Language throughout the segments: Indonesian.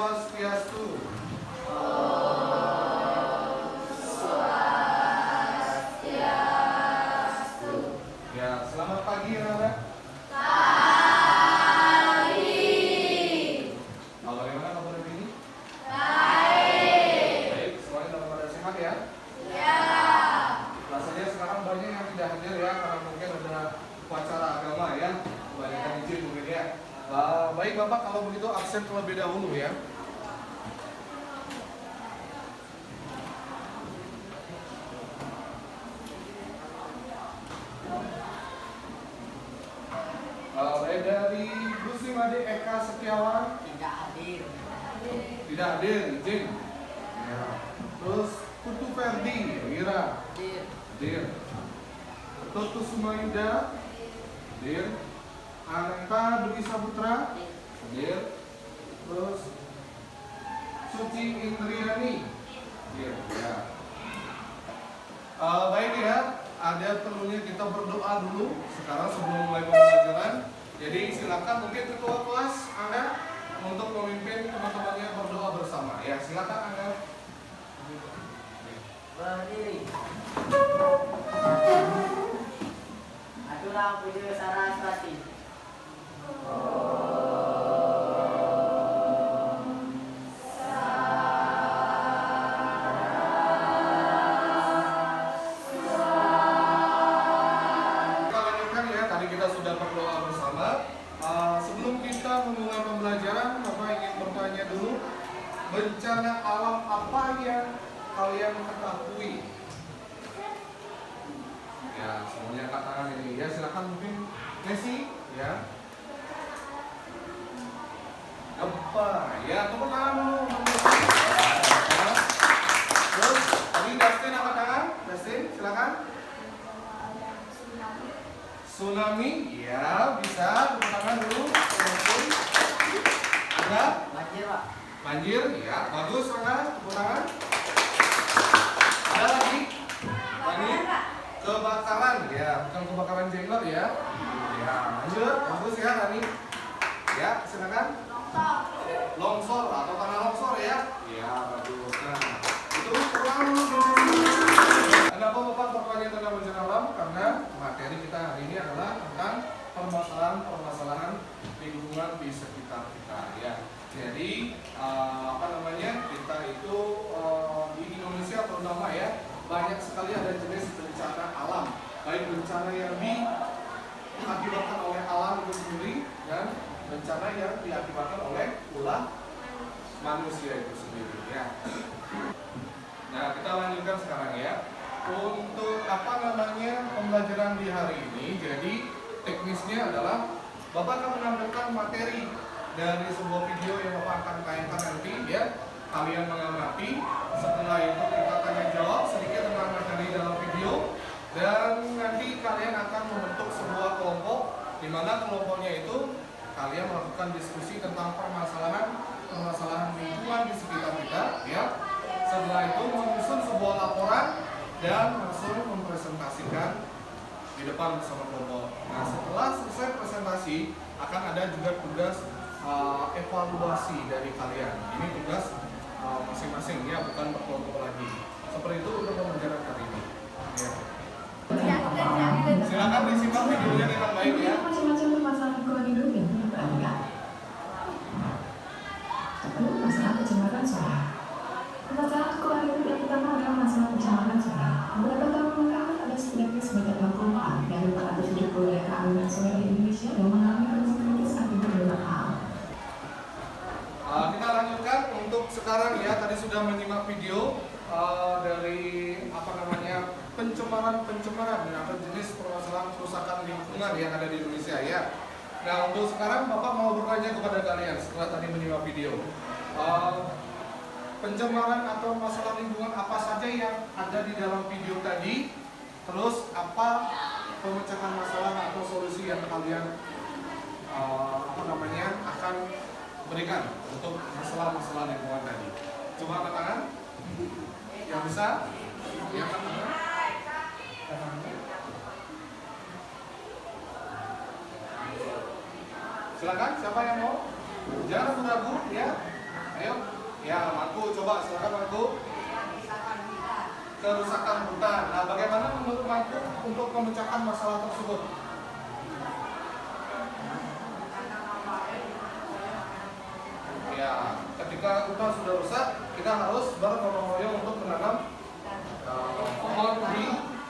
Swastiastu. Ya, selamat pagi anak-anak. Bagaimana kabar hari ini? Baik, semuanya dalam keadaan sehat ya? Rasanya sekarang banyak yang tidak hadir ya, karena mungkin ada upacara agama ya, kebanyakan izin mungkin ya. Baik Bapak, kalau begitu absen terlebih dahulu ya. Baik, dari Gusti Made Eka Setiawan Tidak hadir. tidak hadir, izin ya. Terus Putu Ferdi Wira hadir. Toto Sumayuda hadir. Ananta Dwi Saputra hadir. Terus Suci Indriani hadir ya. Baik ya, ada perlunya kita berdoa dulu sekarang sebelum mulai pembelajaran. Jadi silakan mungkin ketua kelas Anda untuk memimpin teman-temannya berdoa bersama. Ya, silakan Anda. Berdiri. Aturang Puja Saraswati. Kita lanjutkan ya, tadi kita sudah berdoa bersama. Sebelum kita memulai pembelajaran, Bapak ingin bertanya dulu, bencana alam apa yang kalian ketahui? Ya, semuanya angkat tangan ini. Ya, silakan mungkin Messi ya. Gempa. Ya, tepuk tangan dulu. Ya. Terus, tadi Dustin angkat tangan. Dustin, silakan. Tsunami, ya bisa tepuk tangan dulu. Ada? Banjir, Pak. Banjir, ya bagus Angga, tepuk tangan. Ada lagi? Banjir? Kebakaran, ya bukan kebakaran jenggot ya. Ya lanjut, bagus ya Rani. Ya silakan. Longsor atau tanah longsor ya. Ya bagus. Nah itu kurang. Kenapa Bapak bertanya tentang bencana alam? Karena materi kita hari ini adalah tentang permasalahan lingkungan di sekitar kita ya. Jadi kita itu di Indonesia terutama ya banyak sekali ada jenis bencana alam, baik bencana yang diakibatkan oleh alam itu sendiri dan bencana yang diakibatkan oleh ulah manusia itu sendiri ya. Nah kita lanjutkan sekarang ya. Untuk pembelajaran di hari ini, jadi teknisnya adalah Bapak akan menampilkan materi dari sebuah video yang Bapak akan tayangkan nanti ya. Kalian mengamati, setelah itu kita tanya jawab sedikit tentang materi dalam video, dan nanti kalian akan membentuk sebuah kelompok di mana kelompoknya itu kalian melakukan diskusi tentang permasalahan lingkungan di sekitar kita ya. Setelah itu menyusun sebuah laporan dan langsung mempresentasikan di depan bersama kelompok. Nah setelah selesai presentasi akan ada juga tugas evaluasi dari kalian. Ini tugas masing-masing ya, bukan berkelompok lagi. Seperti itu untuk pembelajaran kali ini. Ya. Silakan disimak videonya dengan baik ya. Macam-macam permasalahan lingkungan hidup yang diperhatikan. Satu, masalah pencemaran suara. Permasalahan lingkungan hidup yang pertama adalah masalah pencemaran suara. Beberapa tahun belakangan ada setidaknya sebanyak 64 dari 470 daerah aliran sungai di Indonesia yang mengalami kondisi kritis akibat beberapa hal. Kita lanjutkan untuk sekarang ya. Tadi sudah menyimak video dari pencemaran atau jenis permasalahan kerusakan lingkungan yang ada di Indonesia ya. Nah untuk sekarang Bapak mau bertanya kepada kalian setelah tadi menyimak video, pencemaran atau masalah lingkungan apa saja yang ada di dalam video tadi, terus apa pemecahan masalah atau solusi yang kalian akan berikan untuk masalah-masalah lingkungan tadi. Coba angkat tangan yang bisa, ya kan? Silakan, siapa yang mau? Jangan ragu-ragu ya. Ayo. Ya, Marco, coba silakan Marco. Kerusakan hutan. Nah, bagaimana menurut Marco untuk memecahkan masalah tersebut? Ya, ketika hutan sudah rusak, kita harus bergotong royong untuk menanam pohon di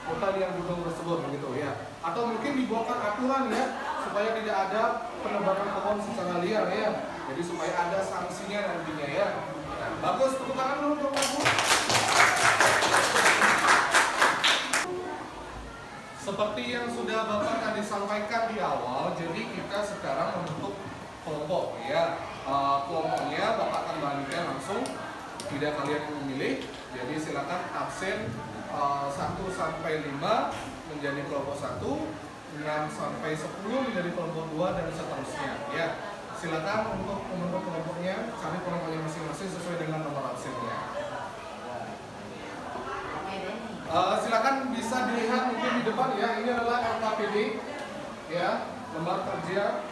hutan yang dibuang tersebut, begitu ya. Atau mungkin dibuatkan aturan ya, supaya tidak ada penebangan pohon secara liar ya. Jadi supaya ada sanksinya nantinya ya. Nah, bagus, tepuk tangan dulu untuk Marco. Seperti yang sudah Bapak tadi sampaikan di awal, jadi kita sekarang membentuk kelompok ya. Kelompoknya Bapak akan bagikan langsung, tidak kalian yang memilih. Jadi silakan absen 1 sampai 5 menjadi kelompok 1, 6 sampai 10 menjadi kelompok 2 dan seterusnya ya. Silakan untuk membentuk kelompoknya, cari kelompoknya masing-masing sesuai dengan nomor absennya. Silakan bisa dilihat mungkin di depan ya. Ini adalah LKPD ya, lembar kerja.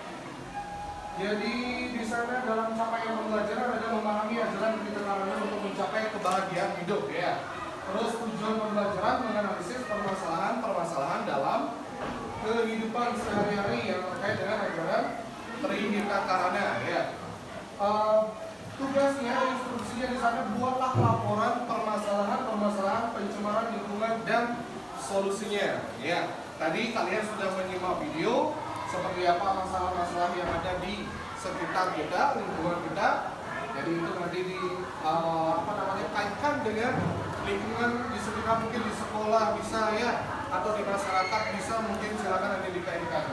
Jadi di sana dalam capaian pembelajaran ada memahami ajaran keterangan untuk mencapai kebahagiaan hidup ya. Terus tujuan pembelajaran menganalisis permasalahan dalam kehidupan sehari-hari yang terkait dengan ajaran Trihita Karana ya. Tugasnya, instruksinya di sana, buatlah laporan permasalahan pencemaran lingkungan dan solusinya. Ya, tadi kalian sudah menyimak video seperti apa masalah-masalah yang ada di sekitar kita, lingkungan kita. Jadi itu nanti kaitkan dengan lingkungan di sekitar, mungkin di sekolah bisa ya, atau di masyarakat bisa, mungkin silakan nanti dikaitkan.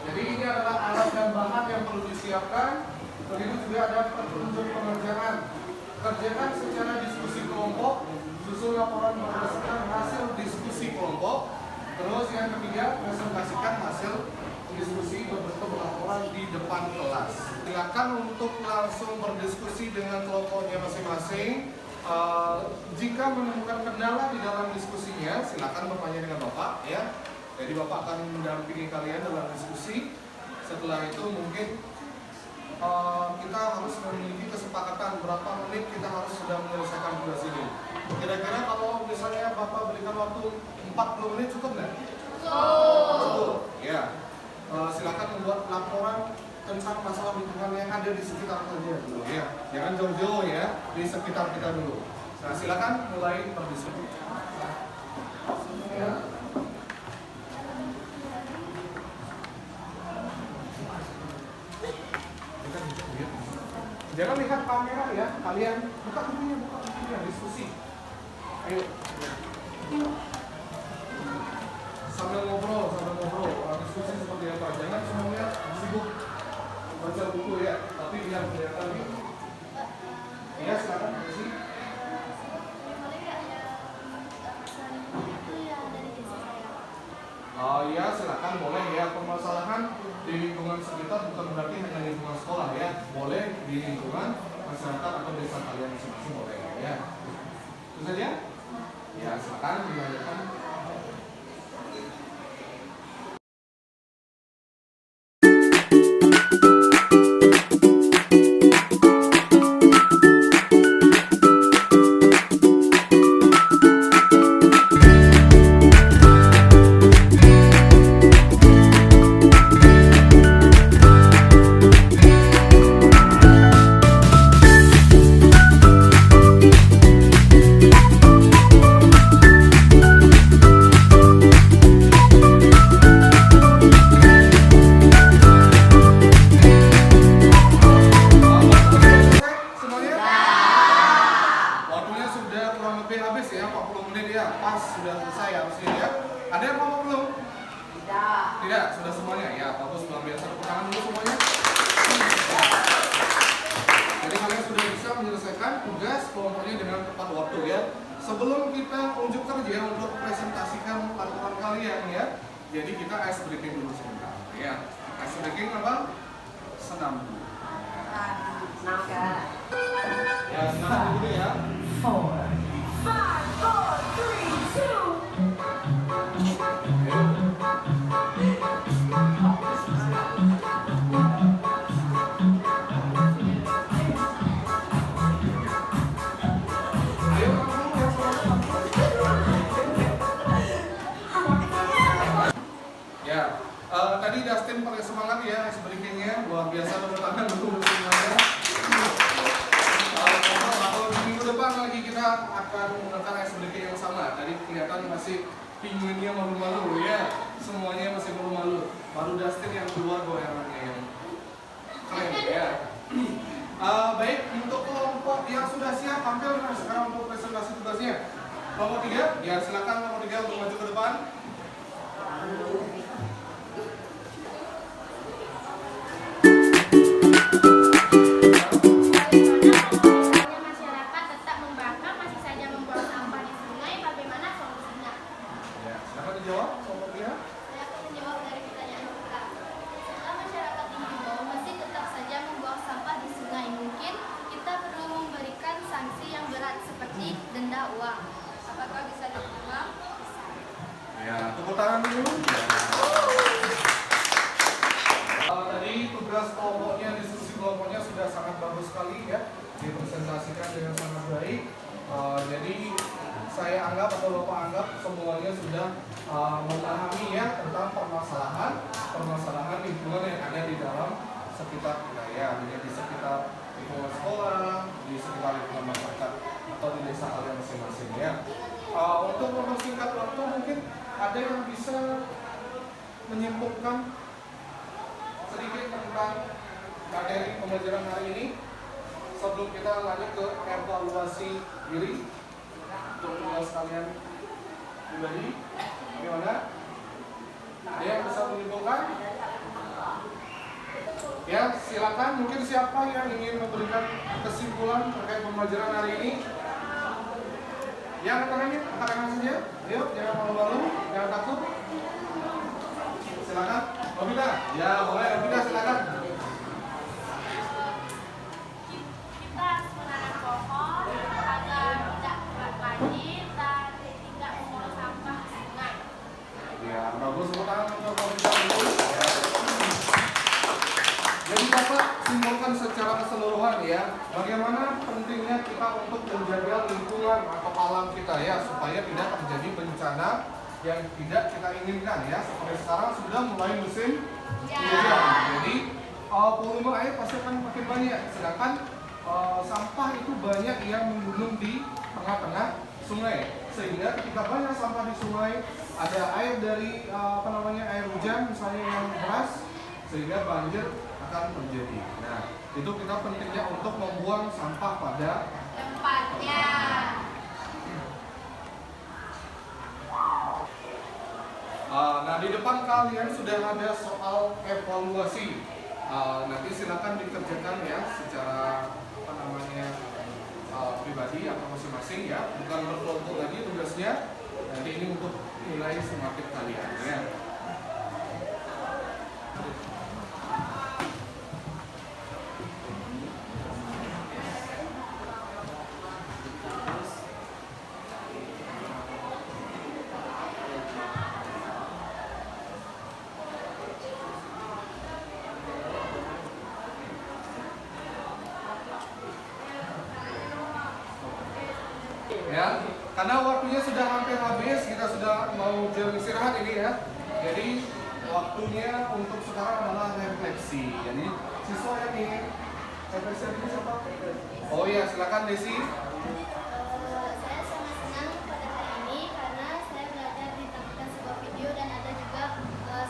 Jadi ini adalah alat dan bahan yang perlu disiapkan. Begitu juga ada petunjuk pengerjaan. Kerjakan secara diskusi kelompok, susun laporan berdasarkan hasil diskusi kelompok. Terus yang ketiga, presentasikan hasil diskusi berbentuk laporan di depan kelas. Silakan untuk langsung berdiskusi dengan kelompoknya masing-masing. Jika menemukan kendala di dalam diskusinya, silakan bertanya dengan Bapak ya. Jadi Bapak akan mendampingi kalian dalam diskusi. Setelah itu mungkin kita harus memiliki kesepakatan berapa menit kita harus sudah menyelesaikan tugas ini. Kira-kira kalau misalnya Bapak berikan waktu 40 menit cukup nggak? Cukup. Ya. Silakan membuat laporan tentang masalah lingkungan yang ada di sekitar saja dulu ya. Jangan jauh-jauh ya, di sekitar kita dulu. Nah, silakan mulai berdiskusi. Ya. Jangan lihat kamera ya, kalian buka bukunya, diskusi. Ayo. Sambil ngobrol, diskusi seperti apa. Jangan semuanya sibuk baca buku ya, tapi biar kelihatan nih. Ya, silakan diskusi. Ya, silakan boleh ya. Permasalahan di lingkungan sekitar bukan berarti hanya lingkungan sekolah ya, boleh di lingkungan masyarakat atau desa kalian masing-masing boleh ya. Itu saja. Ya, silakan dilanjutkan. Sebelum kita unjuk kerja untuk presentasikan laporan kalian ya, jadi kita ice breaking dulu sebentar ya. Ice breaking apa? Senam dulu. Ya, senam dulu ya. 4, 5, 4, 3, 2. kelihatan masih pinguinnya malu-malu ya, semuanya masih malu-malu. Baru Dustin yang keluar goyangannya yang keren ya. Baik, untuk kelompok yang sudah siap tampil sekarang untuk presentasi tugasnya. Kelompok 3, ya silakan kelompok 3 untuk maju ke depan. Masyarakat tetap membakar, masih saja membuang sampah di sungai, bagaimana solusinya? Ya, silakan dijawab kelompok 3. Saya akan menjawab dari pertanyaan kita. Setelah masyarakat dihimbau masih tetap saja membuang sampah di sungai, mungkin kita perlu memberikan sanksi yang berat seperti denda uang. Apakah bisa diterima? Ya, tepuk tangan dulu. Tadi tugas kelompoknya, diskusi kelompoknya sudah sangat bagus sekali ya, dipresentasikan dengan sangat baik. Jadi saya anggap atau Bapak anggap semuanya sudah memahami ya tentang permasalahan lingkungan yang ada di dalam sekitar kita ya, di sekitar lingkungan sekolah, di sekitar lingkungan masyarakat atau di desa kalian masing-masing ya. Untuk mempersingkat waktu mungkin ada yang bisa menyimpulkan sedikit tentang materi pembelajaran hari ini sebelum kita lanjut ke evaluasi diri untuk tugas kalian pribadi. Gimana? Ada yang bisa menyimpulkan? Ya, silakan. Mungkin siapa yang ingin memberikan kesimpulan terkait pembelajaran hari ini? Yang angkat tangan saja. Ayo, jangan malu-malu, jangan takut. Silakan. Robita, ya boleh. Robita silakan. Kita harus menanam pohon agar tidak banjir dan tidak membuang sampah di sungai. Ya, bagus. Tepuk tangan untuk Robita dulu. Ya. Jadi Bapak simpulkan secara keseluruhan ya, bagaimana pentingnya kita untuk menjaga lingkungan atau alam kita ya, supaya tidak terjadi bencana yang tidak kita inginkan ya. Seperti sekarang sudah mulai musim hujan, jadi volume air pasti akan makin banyak. Sedangkan sampah itu banyak yang menggunung di tengah-tengah sungai, sehingga ketika banyak sampah di sungai, ada air dari air hujan misalnya yang deras, sehingga banjir akan terjadi. Nah, itu kita pentingnya untuk membuang sampah pada Tempatnya. Nah, di depan kalian sudah ada soal evaluasi. Nanti silakan dikerjakan ya secara pribadi atau masing-masing ya, bukan berkelompok lagi tugasnya. Nanti ini untuk nilai semangat kalian ya. Ya, karena waktunya sudah hampir habis, kita sudah mau jam istirahat ini ya. Jadi waktunya untuk sekarang adalah refleksi. Jadi siswa yang ingin refleksi ini siapa? Oh iya, silakan Desi. Saya sangat senang pada hari ini karena saya belajar ditampilkan sebuah video dan ada juga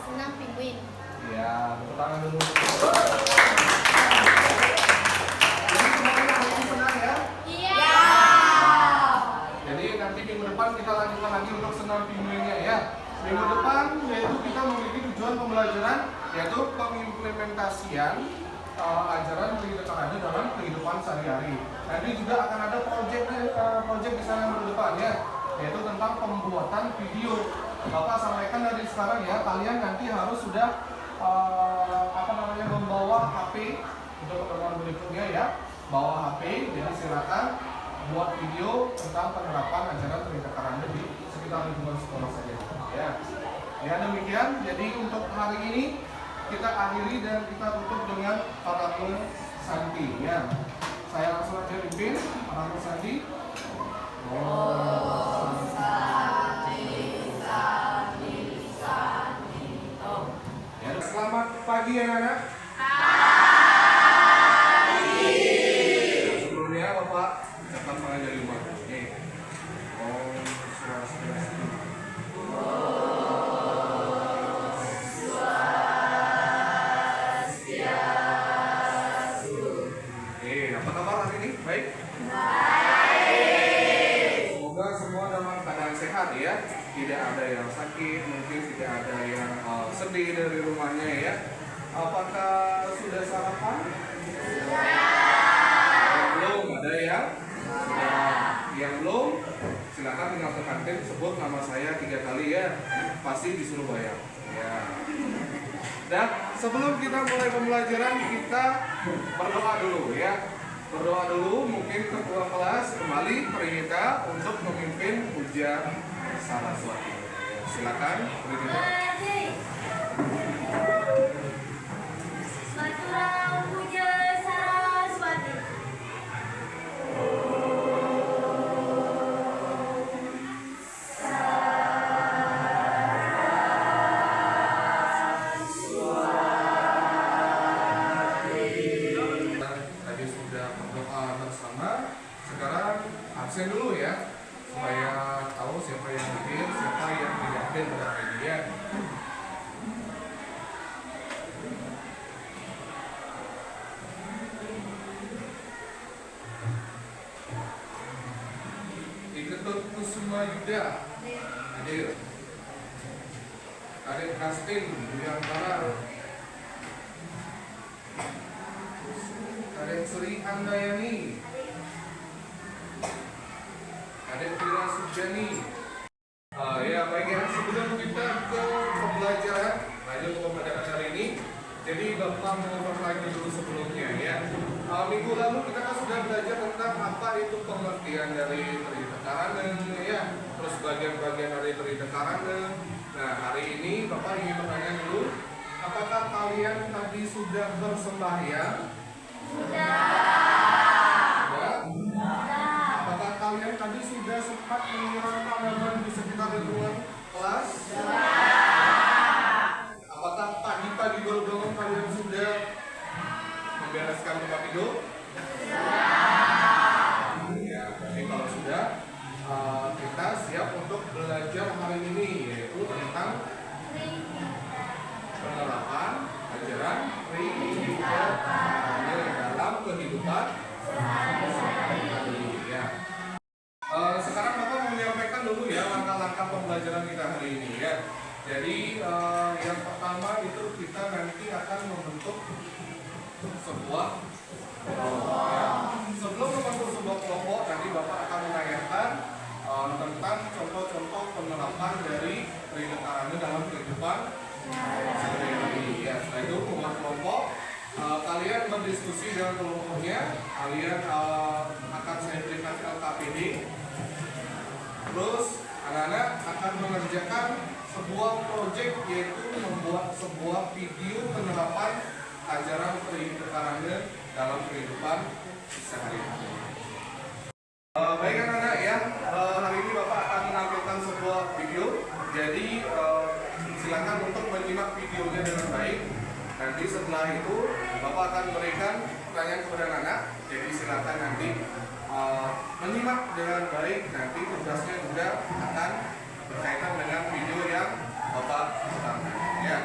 senam penguin. Ya, tepuk tangan dulu. Jadi semuanya masih senang ya? Iya. Jadi nanti minggu depan kita lanjutkan lagi untuk senam pinguinnya ya. Minggu depan yaitu kita memiliki tujuan pembelajaran yaitu pengimplementasian ajaran pendidikan ada dalam kehidupan sehari-hari. Nanti juga akan ada project di sana minggu depan ya, yaitu tentang pembuatan video. Bapak sampaikan dari sekarang ya, kalian nanti harus sudah membawa HP untuk pertemuan berikutnya ya, bawa HP. Jadi silakan buat video tentang penerapan ajaran pendidikan Anda di sekitar lingkungan sekolah saja ya. Ya demikian. Jadi untuk hari ini kita akhiri dan kita tutup dengan Parame Santi ya. Saya langsung aja pimpin Parame Santi. Ya, selamat pagi anak-anak. Sebelumnya Bapak ucapkan mengajari rumah. Om Swastiastu. kabar hari ini? Baik? Semoga semua dalam keadaan sehat ya. Tidak ada yang sakit, mungkin tidak ada yang sedih dari rumahnya ya. Apakah sudah sarapan? Yang belum, ada yang? Yang belum? Silakan tinggal ke kantin, sebut nama saya 3 kali ya. Pasti disuruh bayar. Ya. Dan sebelum kita mulai pembelajaran, kita berdoa dulu ya. Berdoa dulu, mungkin ketua kelas kembali Prinita untuk memimpin puja Saraswati. Silakan Prinita. Maturang puja Saraswati. Tadi sudah berdoa bersama, sekarang absen dulu ya, supaya tahu siapa yang hadir, siapa yang tidak hadir pada hari ini ya. Iketut Kusuma Yuda hadir. Adik Kastin Duyantara. Adik Sri Andayani. Adik Pira Sujani. Ya baik ya, sebelum kita ke pembelajaran, lanjut ke pembelajaran hari ini. Jadi Bapak mau bertanya dulu sebelumnya ya. Minggu lalu kita kan sudah belajar tentang apa itu pengertian dari Trita Karana ya, terus bagian-bagian dari Trita Karana. Nah hari ini Bapak ingin bertanya dulu, apakah kalian tadi sudah bersembahyang? Sudah? Apakah kalian tadi sudah sempat menyiram tanaman di sekitar lingkungan kelas? Apakah pagi-pagi baru bangun kalian sudah membereskan tempat tidur? Ya, jadi kalau sudah, kita siap untuk belajar hari ini, yaitu tentang penerapan ajaran Trita dalam kehidupan sehari-hari. Ya. Sekarang Bapak mau menyampaikan dulu ya langkah-langkah pembelajaran kita hari ini ya. Jadi yang pertama itu kita nanti akan membentuk sebuah kelompok. Ya. Sebelum membentuk sebuah kelompok, nanti Bapak akan menanyakan tentang contoh-contoh penerapan dari Trita Karana dalam kehidupan sehari-hari. Ya, setelah itu membuat kelompok. Kalian berdiskusi dengan kelompoknya. Kalian akan saya berikan LKPD. Terus anak-anak akan mengerjakan sebuah proyek, yaitu membuat sebuah video penerapan ajaran Trita Karana dalam kehidupan sehari-hari. Baik anak-anak ya, hari ini Bapak akan menampilkan sebuah video. Jadi silakan untuk menyimak videonya dengan baik. Nanti setelah itu Bapak akan memberikan pertanyaan kepada anak. Jadi silakan nanti menyimak dengan baik. Nanti tugasnya juga akan berkaitan dengan video yang Bapak putarkan. Ya.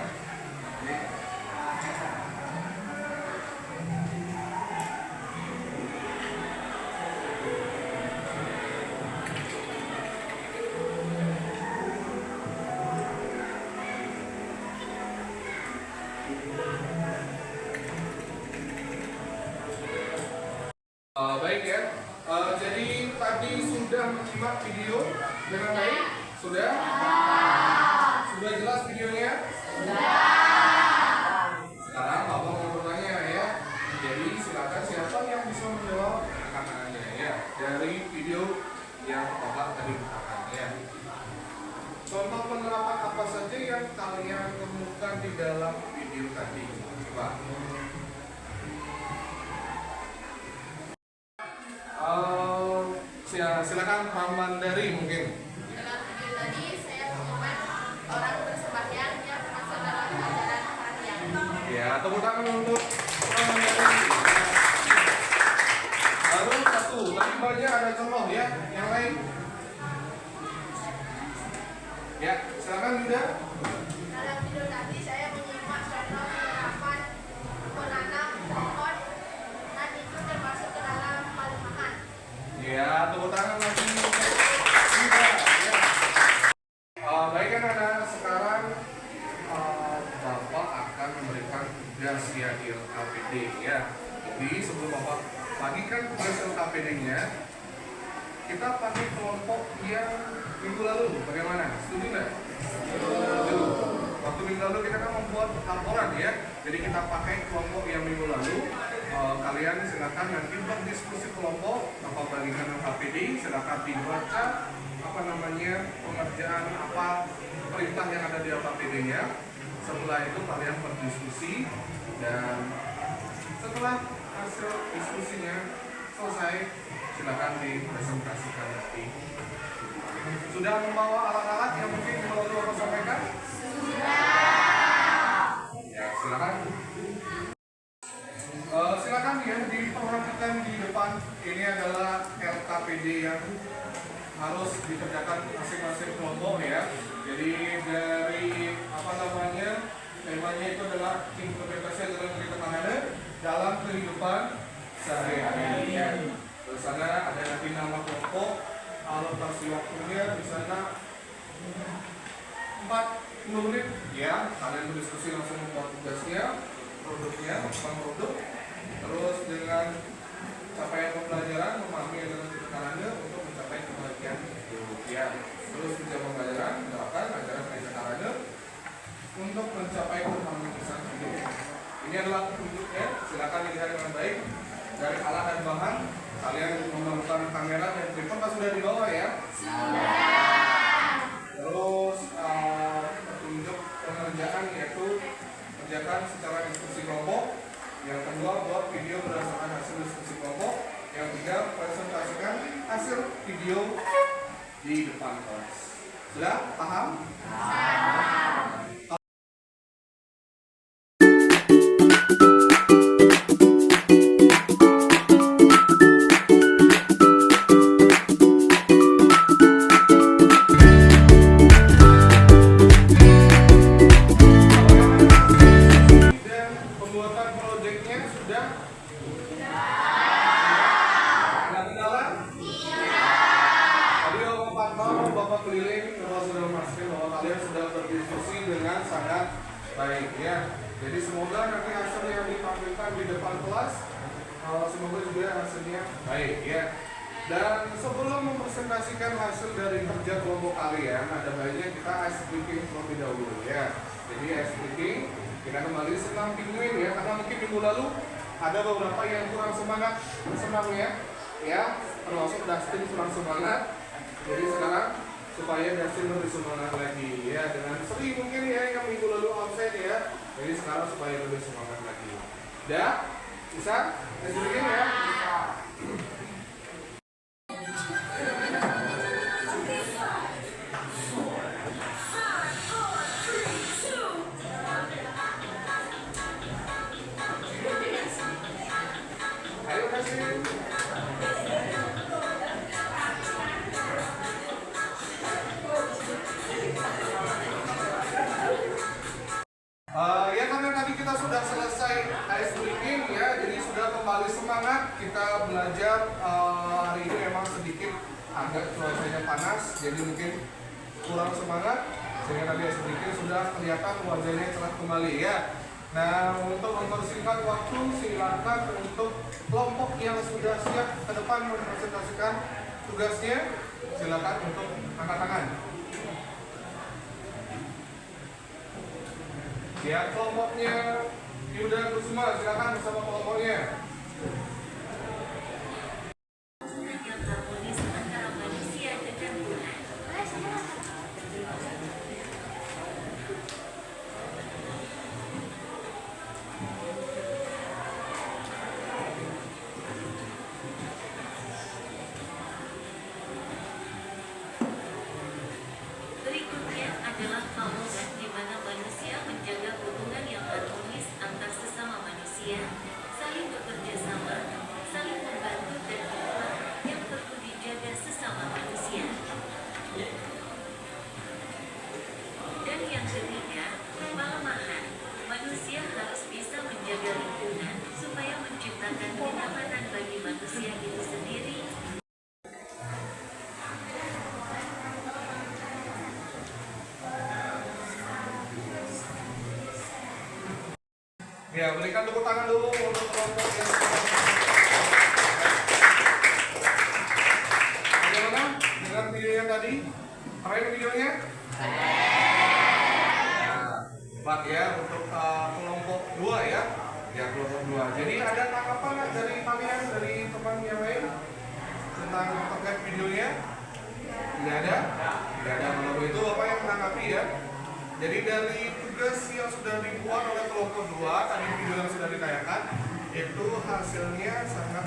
Baik ya, jadi tadi sudah menyimak video dengan baik? Sudah? Sudah jelas videonya? Sekarang Bapak mau bertanya ya. Jadi silakan siapa yang bisa menjawab pertanyaannya ya dari video yang Bapak tadi putarkan ya. Contoh penerapan apa saja yang kalian temukan di dalam video tadi? Coba. Silakan Pak Mandari mungkin. Dalam video tadi saya temukan orang bersembahyang yang masuk dalam ajaran harian. Ya, tepuk tangan untuk Pak Mandari. Baru satu, tadi banyak ada contoh ya. Yang lain? Ya, silakan Yuda. Dalam video tadi saya menyimak contoh penerapan menanam pohon dan itu termasuk ke dalam tepuk tangan lagi. Sudah, ya. Baik anak-anak, sekarang Bapak akan memberikan tugas ya LKPD ya. Jadi sebelum Bapak bagikan tugas LKPD-nya, kita pakai kelompok yang minggu lalu. Bagaimana? Setuju nggak? Setuju. Waktu minggu lalu kita kan membuat laporan ya. Jadi kita pakai kelompok yang minggu lalu. Kalian silakan nanti berdiskusi kelompok, Bapak bagikan LKPD, silakan dibaca pengerjaan perintah yang ada di LKPD-nya. Setelah itu kalian berdiskusi dan setelah hasil diskusinya selesai, silakan dipresentasikan nanti. Sudah membawa alat-alat yang mungkin mau Bapak sampaikan? Sudah. Ya, silakan. Silakan ya diperhatikan di depan. Ini adalah LKPD yang harus dikerjakan masing-masing kelompok ya. Jadi dari temanya itu adalah implementasi dalam kegiatan dalam kehidupan sehari-hari. Ya. Di sana ada nanti nama kelompok, alokasi waktunya di sana 40 menit ya. Kalian berdiskusi langsung membuat tugasnya, produknya, produk. Terus dengan capaian pembelajaran, memahami dengan ketekanannya untuk mencapai kebahagiaan hidup ya. Terus kerja pembelajaran, menerapkan ajaran ketekanannya untuk mencapai keharmonisan hidup. Ini adalah petunjuknya, silakan dilihat dengan baik. Dari alat dan bahan, kalian memerlukan kamera dan tripod sudah dibawa ya? Sudah. Terus petunjuk pengerjaan yaitu kerjakan secara diskusi kelompok. Yang kedua, buat video berdasarkan hasil diskusi kelompok. Yang ketiga, presentasikan hasil video di depan kelas. Sudah paham? Paham. Baik ya, jadi semoga nanti hasil yang ditampilkan di depan kelas semoga juga hasilnya baik ya. Dan sebelum mempresentasikan hasil dari kerja kelompok kalian, ada baiknya kita ice breaking terlebih dahulu ya. Jadi ice breaking kita kembali senam pinguin ya, karena mungkin minggu lalu ada beberapa yang kurang semangat senamnya ya, termasuk Dustin kurang semangat. Jadi sekarang supaya Dustin lebih semangat lagi ya, dengan Sri mungkin ya yang minggu lalu absen ya, jadi sekarang supaya lebih semangat lagi. Udah? Bisa? Bisa ya? Bisa. Ayo Dustin. Ya karena tadi kita sudah selesai ice breaking ya, jadi sudah kembali semangat. Kita belajar hari ini memang sedikit agak cuacanya panas, jadi mungkin kurang semangat. Sehingga tadi ice breaking sudah kelihatan wajahnya cerah kembali ya. Nah untuk mempersingkat waktu, silakan untuk kelompok yang sudah siap ke depan mempresentasikan tugasnya, silakan untuk angkat tangan. Ya, kelompoknya Yuda Kusuma, silakan bersama kelompoknya. Berikutnya adalah harmonis di mana manusia menjaga hubungan yang harmonis antar sesama manusia, saling bekerja Ya, berikan tepuk tangan dulu untuk kelompok yang bagaimana dengan videonya tadi? Keren videonya? Nah, hebat ya untuk kelompok 2 ya. Ya, kelompok 2. Jadi ada tanggapan nggak dari kalian, dari teman yang lain tentang terkait videonya? Tidak ada? Tidak ada. Kalau itu Bapak yang menanggapi ya. Jadi dari tugas yang sudah dibuat oleh kelompok 2, tadi video yang sudah ditayangkan, itu hasilnya sangat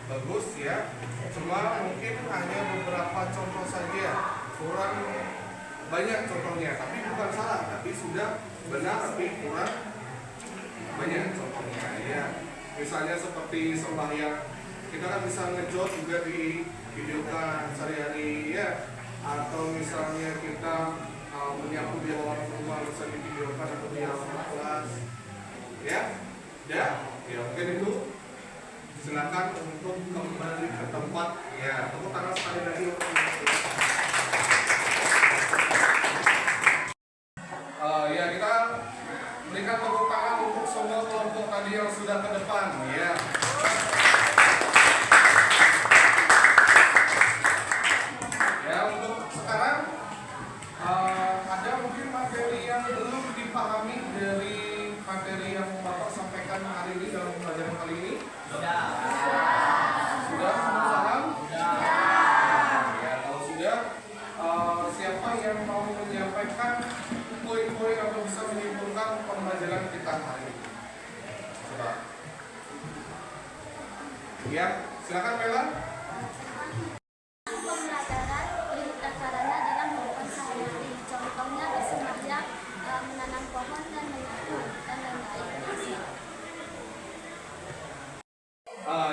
bagus ya. Cuma mungkin hanya beberapa contoh saja, kurang banyak contohnya. Tapi bukan salah, tapi sudah benar, tapi kurang banyak contohnya ya. Misalnya seperti sembahyang, kita kan bisa ngejot juga di videokan sehari-hari ya. Atau misalnya kita menyapu di halaman rumah bisa divideokan atau di halaman kelas ya. Ya mungkin itu silakan untuk kembali ke tempat ya. Tepuk tangan sekali lagi ya, kita berikan tepuk tangan untuk semua kelompok tadi yang sudah ke depan ya. Ya, untuk sekarang ada mungkin materi yang belum dipahami dari materi yang Bapak sampaikan hari ini dalam pembelajaran kali ini? Sudah semua paham? Ya, kalau sudah, siapa yang mau menyampaikan poin-poin atau bisa menyimpulkan pembelajaran kita hari ini? Coba. Ya, silakan Bella. Pembelajaran berita sarana dalam kehidupan sehari-hari. Contohnya bersembahyang, menanam pohon dan menyapu dan lain-lain.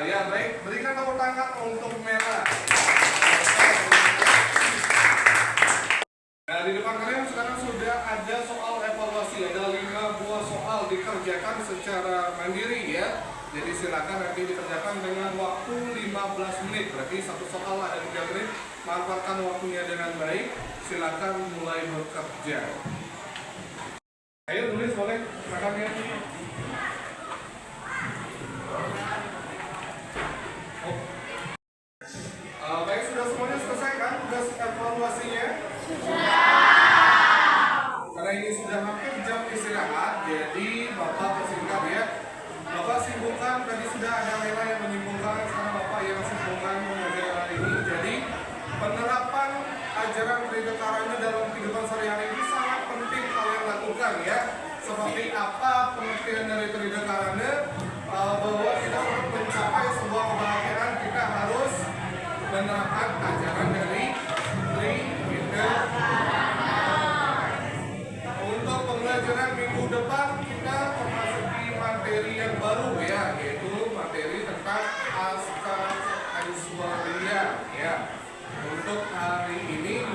Ya baik, berikan tepuk tangan untuk Mela. Nah, di depan kalian sekarang sudah ada soal evaluasi, ada 5 buah soal dikerjakan secara mandiri ya. Jadi silakan nanti dikerjakan dengan waktu 15 menit. Berarti satu soal ada 3 menit. Manfaatkan waktunya dengan baik. Silakan mulai bekerja. Ayo tulis boleh rekannya. Baik, sudah semuanya selesai kan? Tugas evaluasinya? Karena ini sudah hampir jam istirahat, jadi Bapak persingkat ya. Bapak simpulkan, tadi sudah ada Mela yang menyimpulkan, sekarang Bapak yang simpulkan mengajar hari ini. Jadi penerapan ajaran Trida Karana dalam kehidupan sehari-hari ini sangat penting kalian lakukan ya. Seperti apa pengertian dari Trida Karana, bahwa kita untuk mencapai sebuah kebahagiaan kita harus menerapkan ajaran dari Trida Karana. Untuk pembelajaran minggu depan kita memasuki materi yang baru ya, yaitu materi tentang Aska Aiswarya ya. Untuk hari ini